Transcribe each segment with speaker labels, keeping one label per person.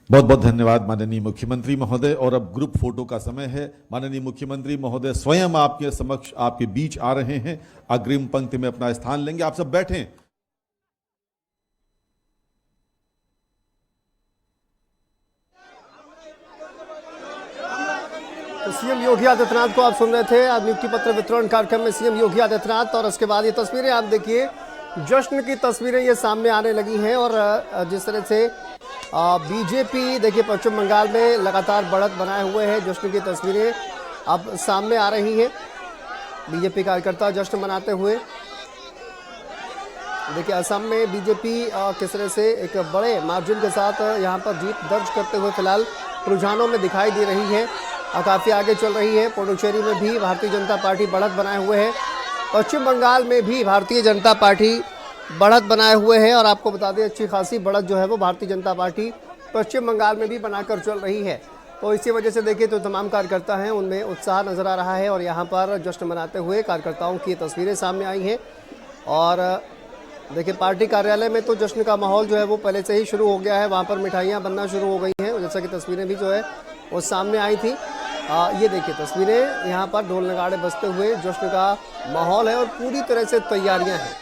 Speaker 1: बहुत बहुत धन्यवाद माननीय मुख्यमंत्री महोदय। और अब ग्रुप फोटो का समय है। माननीय मुख्यमंत्री महोदय स्वयं आपके समक्ष, आपके बीच आ रहे हैं, अग्रिम पंक्ति में अपना स्थान लेंगे। आप सब बैठें।
Speaker 2: तो सीएम योगी आदित्यनाथ को आप सुन रहे थे आज नियुक्ति पत्र वितरण कार्यक्रम में सीएम योगी आदित्यनाथ। और उसके बाद ये तस्वीरें आप देखिए, जश्न की तस्वीरें ये सामने आने लगी हैं। और जिस तरह से बीजेपी देखिए पश्चिम बंगाल में लगातार बढ़त बनाए हुए है। जश्न की तस्वीरें अब सामने आ रही हैं, बीजेपी कार्यकर्ता जश्न मनाते हुए। देखिए असम में बीजेपी किस तरह से एक बड़े मार्जिन के साथ यहाँ पर जीत दर्ज करते हुए फिलहाल रुझानों में दिखाई दे रही है, काफ़ी आगे चल रही है। पुडुचेरी में भी भारतीय जनता पार्टी बढ़त बनाए हुए है। पश्चिम बंगाल में भी भारतीय जनता पार्टी बढ़त बनाए हुए है। और आपको बता दें अच्छी खासी बढ़त जो है वो भारतीय जनता पार्टी पश्चिम बंगाल में भी बनाकर चल रही है। तो इसी वजह से देखिए तो तमाम कार्यकर्ता हैं उनमें उत्साह नज़र आ रहा है। और यहाँ पर जश्न मनाते हुए कार्यकर्ताओं की तस्वीरें सामने आई हैं। और देखिए पार्टी कार्यालय में तो जश्न का माहौल जो है वो पहले से ही शुरू हो गया है। वहाँ पर मिठाइयाँ बनना शुरू हो गई हैं, जैसा कि तस्वीरें भी जो है वो सामने आई थी। ये देखिए तस्वीरें, यहाँ पर ढोल नगाड़े बजते हुए जश्न का माहौल है और पूरी तरह से तैयारियां हैं।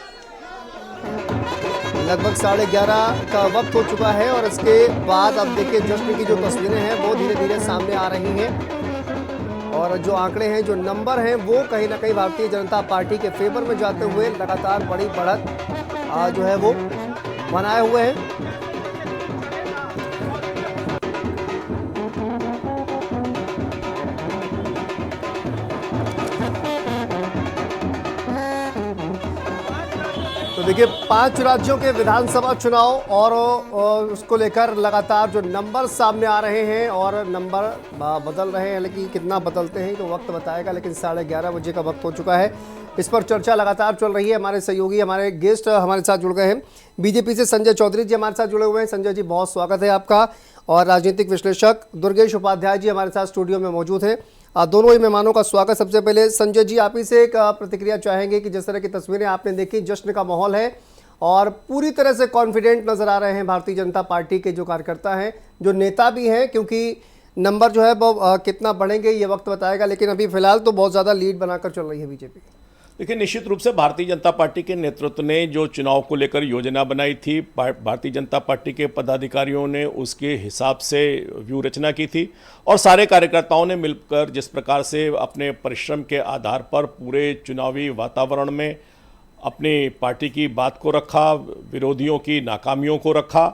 Speaker 2: लगभग 11:30 का वक्त हो चुका है। और इसके बाद अब देखिए जश्न की जो तस्वीरें हैं वो धीरे धीरे सामने आ रही हैं। और जो आंकड़े हैं, जो नंबर हैं, वो कहीं ना कहीं भारतीय जनता पार्टी के फेवर में जाते हुए लगातार बड़ी बढ़त जो है वो बनाए हुए हैं। तो देखिए 5 राज्यों के विधानसभा चुनाव और उसको लेकर लगातार जो नंबर सामने आ रहे हैं और नंबर बदल रहे हैं, लेकिन कितना बदलते हैं तो वक्त बताएगा। लेकिन 11:30 बजे का वक्त हो चुका है, इस पर चर्चा लगातार चल रही है। हमारे सहयोगी, हमारे गेस्ट हमारे साथ जुड़ गए हैं। बीजेपी से संजय चौधरी जी हमारे साथ जुड़े हुए हैं। संजय जी बहुत स्वागत है आपका। और राजनीतिक विश्लेषक दुर्गेश उपाध्याय जी हमारे साथ स्टूडियो में मौजूद हैं। दोनों ही मेहमानों का स्वागत। सबसे पहले संजय जी, आप ही से एक प्रतिक्रिया चाहेंगे कि जिस तरह की तस्वीरें आपने देखी, जश्न का माहौल है और पूरी तरह से कॉन्फिडेंट नजर आ रहे हैं भारतीय जनता पार्टी के जो कार्यकर्ता हैं, जो नेता भी हैं, क्योंकि नंबर जो है वो कितना बढ़ेंगे ये वक्त बताएगा। लेकिन अभी फिलहाल तो बहुत ज़्यादा लीड बनाकर चल रही है बीजेपी।
Speaker 3: देखिए निश्चित रूप से भारतीय जनता पार्टी के नेतृत्व ने जो चुनाव को लेकर योजना बनाई थी, भारतीय जनता पार्टी के पदाधिकारियों ने उसके हिसाब से व्यूह रचना की थी। और सारे कार्यकर्ताओं ने मिलकर जिस प्रकार से अपने परिश्रम के आधार पर पूरे चुनावी वातावरण में अपनी पार्टी की बात को रखा, विरोधियों की नाकामियों को रखा।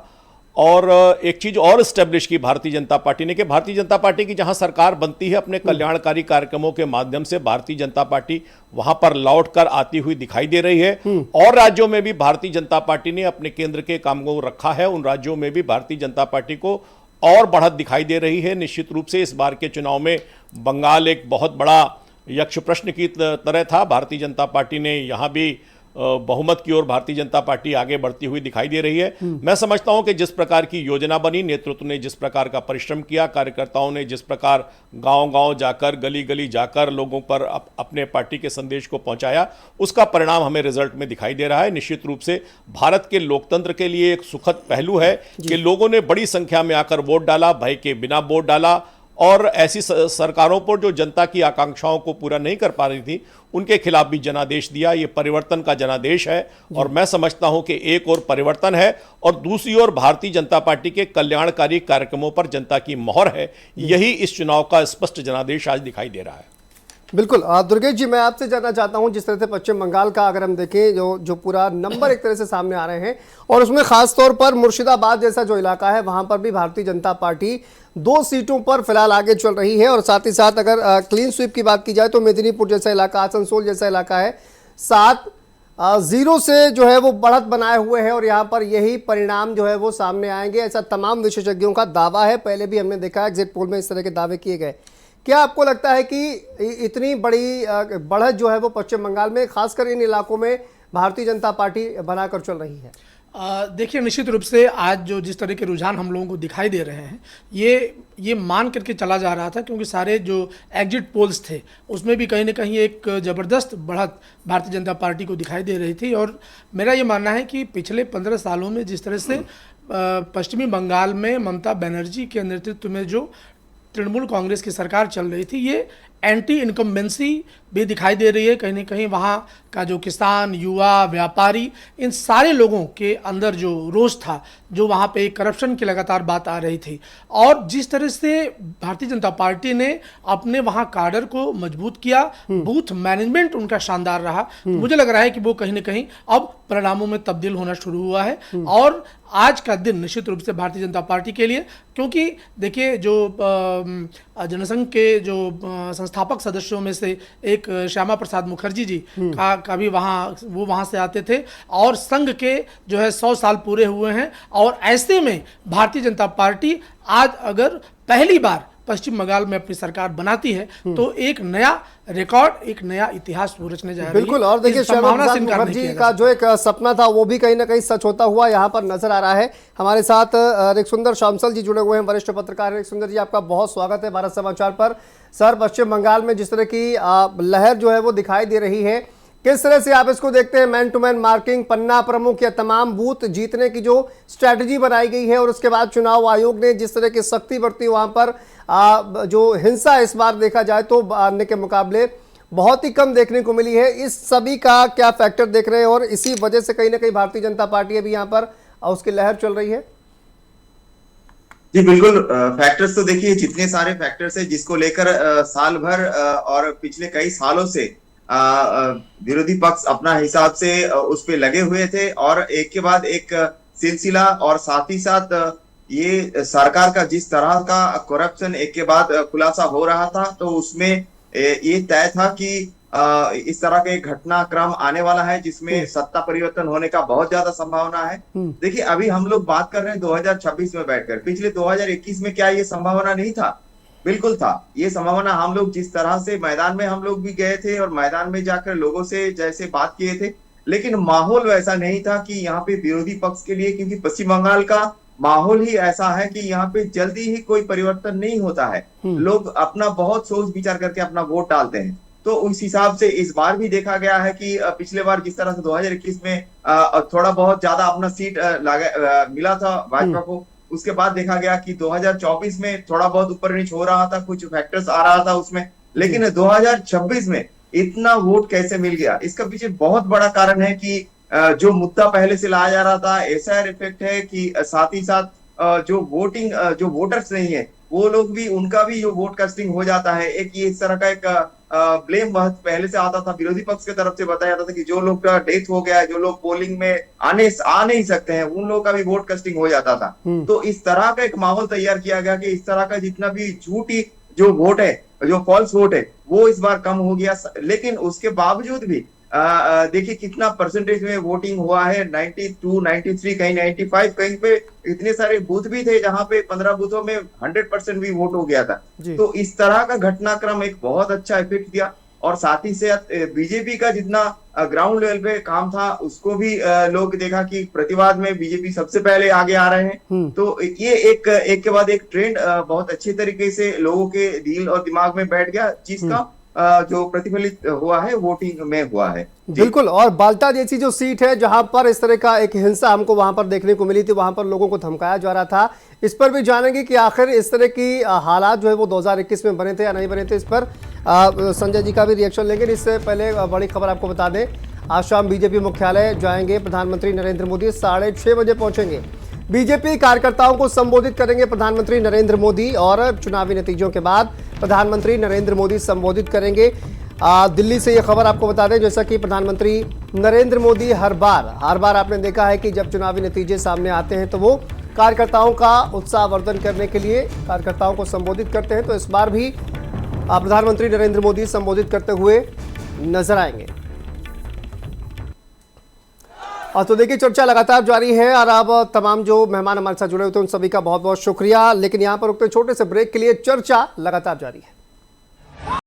Speaker 3: और एक चीज़ और इस्टेब्लिश की भारतीय जनता पार्टी ने कि भारतीय जनता पार्टी की जहां सरकार बनती है, अपने कल्याणकारी कार्यक्रमों के माध्यम से भारतीय जनता पार्टी वहां पर लौट कर आती हुई दिखाई दे रही है। और राज्यों में भी भारतीय जनता पार्टी ने अपने केंद्र के कामों को रखा है, उन राज्यों में भी भारतीय जनता पार्टी को और बढ़त दिखाई दे रही है। निश्चित रूप से इस बार के चुनाव में बंगाल एक बहुत बड़ा यक्ष प्रश्न की तरह था। भारतीय जनता पार्टी ने यहाँ भी बहुमत की ओर भारतीय जनता पार्टी आगे बढ़ती हुई दिखाई दे रही है। मैं समझता हूं कि जिस प्रकार की योजना बनी, नेतृत्व ने जिस प्रकार का परिश्रम किया, कार्यकर्ताओं ने जिस प्रकार गांव-गांव जाकर, गली-गली जाकर लोगों पर अपने पार्टी के संदेश को पहुंचाया, उसका परिणाम हमें रिजल्ट में दिखाई दे रहा है। निश्चित रूप से भारत के लोकतंत्र के लिए एक सुखद पहलू है कि लोगों ने बड़ी संख्या में आकर वोट डाला, भय के बिना वोट डाला। और ऐसी सरकारों पर जो जनता की आकांक्षाओं को पूरा नहीं कर पा रही थी, उनके खिलाफ भी जनादेश दिया। ये परिवर्तन का जनादेश है। और मैं समझता हूं कि एक और परिवर्तन है और दूसरी ओर भारतीय जनता पार्टी के कल्याणकारी कार्यक्रमों पर जनता की मोहर है। यही इस चुनाव का स्पष्ट जनादेश आज दिखाई दे रहा है।
Speaker 2: बिल्कुल। दुर्गेश जी, मैं आपसे जानना चाहता हूं, जिस तरह से पश्चिम बंगाल का अगर हम देखें, जो पूरा नंबर एक तरह से सामने आ रहे हैं और उसमें खास तौर पर मुर्शिदाबाद जैसा जो इलाका है वहां पर भी भारतीय जनता पार्टी 2 सीटों पर फिलहाल आगे चल रही है। और साथ ही साथ अगर क्लीन स्वीप की बात की जाए तो मेदिनीपुर जैसा इलाका, आसनसोल जैसा इलाका है, 7-0 से जो है वो बढ़त बनाए हुए हैं। और यहाँ पर यही परिणाम जो है वो सामने आएंगे, ऐसा तमाम विशेषज्ञों का दावा है। पहले भी हमने देखा एग्जिट पोल में इस तरह के दावे किए गए। क्या आपको लगता है कि इतनी बड़ी बढ़त जो है वो पश्चिम बंगाल में, खासकर इन इलाकों में, भारतीय जनता पार्टी बनाकर चल रही है?
Speaker 4: देखिए निश्चित रूप से आज जो जिस तरह के रुझान हम लोगों को दिखाई दे रहे हैं, ये मान करके चला जा रहा था, क्योंकि सारे जो एग्जिट पोल्स थे उसमें भी कहीं ना कहीं एक ज़बरदस्त बढ़त भारतीय जनता पार्टी को दिखाई दे रही थी। और मेरा ये मानना है कि पिछले 15 सालों में जिस तरह से पश्चिमी बंगाल में ममता बनर्जी के नेतृत्व में जो तृणमूल कांग्रेस की सरकार चल रही थी, ये एंटी इनकम्बेंसी भी दिखाई दे रही है। कहीं ना कहीं वहाँ का जो किसान, युवा, व्यापारी, इन सारे लोगों के अंदर जो रोष था, जो वहाँ पे करप्शन की लगातार बात आ रही थी, और जिस तरह से भारतीय जनता पार्टी ने अपने वहाँ काडर को मजबूत किया, बूथ मैनेजमेंट उनका शानदार रहा, तो मुझे लग रहा है कि वो कहीं ना कहीं अब परिणामों में तब्दील होना शुरू हुआ है। और आज का दिन निश्चित रूप से भारतीय जनता पार्टी के लिए, क्योंकि देखिए जो जनसंघ के जो संस्थापक सदस्यों में से एक श्यामा प्रसाद मुखर्जी जी का भी वो वहाँ से आते थे, और संघ के जो है 100 साल पूरे हुए हैं, और ऐसे में भारतीय जनता पार्टी आज अगर पहली बार पश्चिम बंगाल में अपनी सरकार बनाती है तो एक नया रिकॉर्ड, एक नया इतिहास वो रचने जा रही है।
Speaker 2: बिल्कुल, और देखिए श्यामा प्रसाद मुखर्जी का जो एक सपना था वो भी कहीं ना कहीं सच होता हुआ यहाँ पर नजर आ रहा है। हमारे साथ ऋकसुंदर शामसल जी जुड़े हुए हैं, वरिष्ठ पत्रकार। ऋकसुंदर जी, आपका बहुत स्वागत है भारत समाचार पर। सर, पश्चिम बंगाल में जिस तरह की लहर जो है वो दिखाई दे रही है, किस तरह से आप इसको देखते हैं? मैन टू मैन मार्किंग, पन्ना प्रमुख या तमाम बूथ जीतने की जो स्ट्रैटेजी बनाई गई है, और उसके बाद चुनाव आयोग ने जिस तरह की सख्ती बरती, वहां पर जो हिंसा इस बार देखा जाए तो अन्य के मुकाबले बहुत ही कम देखने को मिली है, इस सभी का क्या फैक्टर देख रहे हैं? और इसी वजह से कहीं ना कहीं भारतीय जनता पार्टी अभी यहाँ पर उसकी लहर चल रही है।
Speaker 5: जी बिल्कुल, फैक्टर्स तो देखिए जितने सारे फैक्टर्स है जिसको लेकर साल भर और पिछले कई सालों से विरोधी पक्ष अपना हिसाब से उस पे लगे हुए थे, और एक के बाद एक सिलसिला, और साथ ही साथ ये सरकार का जिस तरह का करप्शन एक के बाद खुलासा हो रहा था, तो उसमें ये तय था कि इस तरह के घटनाक्रम आने वाला है जिसमें सत्ता परिवर्तन होने का बहुत ज्यादा संभावना है। देखिए अभी हम लोग बात कर रहे हैं 2026 में बैठकर, पिछले 2021 में क्या ये संभावना नहीं था? बिल्कुल था ये संभावना। हम लोग जिस तरह से मैदान में हम लोग भी गए थे और मैदान में जाकर लोगों से जैसे बात किए थे, लेकिन माहौल वैसा नहीं था कि यहाँ पे विरोधी पक्ष के लिए, क्योंकि पश्चिम बंगाल का माहौल ही ऐसा है कि यहाँ पे जल्दी ही कोई परिवर्तन नहीं होता है। लोग अपना बहुत सोच विचार करके अपना वोट डालते हैं। तो उस हिसाब से इस बार भी देखा गया है कि पिछले बार जिस तरह से 2021 में थोड़ा बहुत ज्यादा अपना सीट मिला था भाजपा को, उसके बाद देखा गया कि 2024 में थोड़ा बहुत ऊपर नीचे हो रहा था, कुछ फैक्टर्स आ रहा था उसमें, लेकिन 2026 में इतना वोट कैसे मिल गया? इसका पीछे बहुत बड़ा कारण है कि जो मुद्दा पहले से लाया जा रहा था, एसआईआर इफेक्ट है, कि साथ ही साथ जो वोटर्स नहीं है वो लोग भी, उनका भी जो वोट कास्टिंग हो जाता है। एक ये इस तरह का एक ब्लेम बहुत पहले से आता था, विरोधी पक्ष की तरफ से बताया जाता था कि जो लोग का डेथ हो गया है, जो लोग पोलिंग में आ नहीं सकते हैं, उन लोगों का भी वोट कास्टिंग हो जाता था। तो इस तरह का एक माहौल तैयार किया गया कि इस तरह का जितना भी झूठी जो वोट है, जो फॉल्स वोट है, वो इस बार कम हो गया। लेकिन उसके बावजूद भी देखिए कितना परसेंटेज में वोटिंग हुआ है, 92, 93, कहीं 95, कहीं पे इतने सारे बूथ भी थे जहां पे 15 बूथों में 100% भी वोट हो गया था। तो इस तरह का घटनाक्रम एक बहुत अच्छा इफेक्ट दिया, और साथ ही साथ बीजेपी का जितना ग्राउंड लेवल पे काम था उसको भी लोग देखा कि प्रतिवाद में बीजेपी सबसे पहले आगे आ रहे हैं। तो ये एक के बाद एक ट्रेंड बहुत अच्छे तरीके से लोगों के दिल और दिमाग में बैठ गया, जिसका जो प्रतिफलित हुआ है वोटिंग में हुआ है।
Speaker 2: बिल्कुल, और बाल्टा जैसी जो सीट है जहां पर इस तरह का एक हिंसा हमको वहां पर देखने को मिली थी, वहां पर लोगों को धमकाया जा रहा था, इस पर भी जानेंगे कि आखिर इस तरह की हालात जो है वो 2021 में बने थे या नहीं बने थे। इस पर संजय जी का भी रिएक्शन लेंगे। इससे पहले बड़ी खबर आपको बता दें, आज शाम बीजेपी मुख्यालय जाएंगे प्रधानमंत्री नरेंद्र मोदी, 6:30 बजे पहुंचेंगे। बीजेपी कार्यकर्ताओं को संबोधित करेंगे प्रधानमंत्री नरेंद्र मोदी, और चुनावी नतीजों के बाद प्रधानमंत्री नरेंद्र मोदी संबोधित करेंगे। दिल्ली से यह खबर आपको बता दें, जैसा कि प्रधानमंत्री नरेंद्र मोदी हर बार आपने देखा है कि जब चुनावी नतीजे सामने आते हैं तो वो कार्यकर्ताओं का उत्साहवर्धन करने के लिए कार्यकर्ताओं को संबोधित करते हैं। तो इस बार भी प्रधानमंत्री नरेंद्र मोदी संबोधित करते हुए नजर आएंगे। और तो देखिए चर्चा लगातार जारी है, और अब तमाम जो मेहमान हमारे साथ जुड़े हुए थे उन सभी का बहुत बहुत शुक्रिया। लेकिन यहाँ पर रुकते छोटे से ब्रेक के लिए चर्चा लगातार जारी है।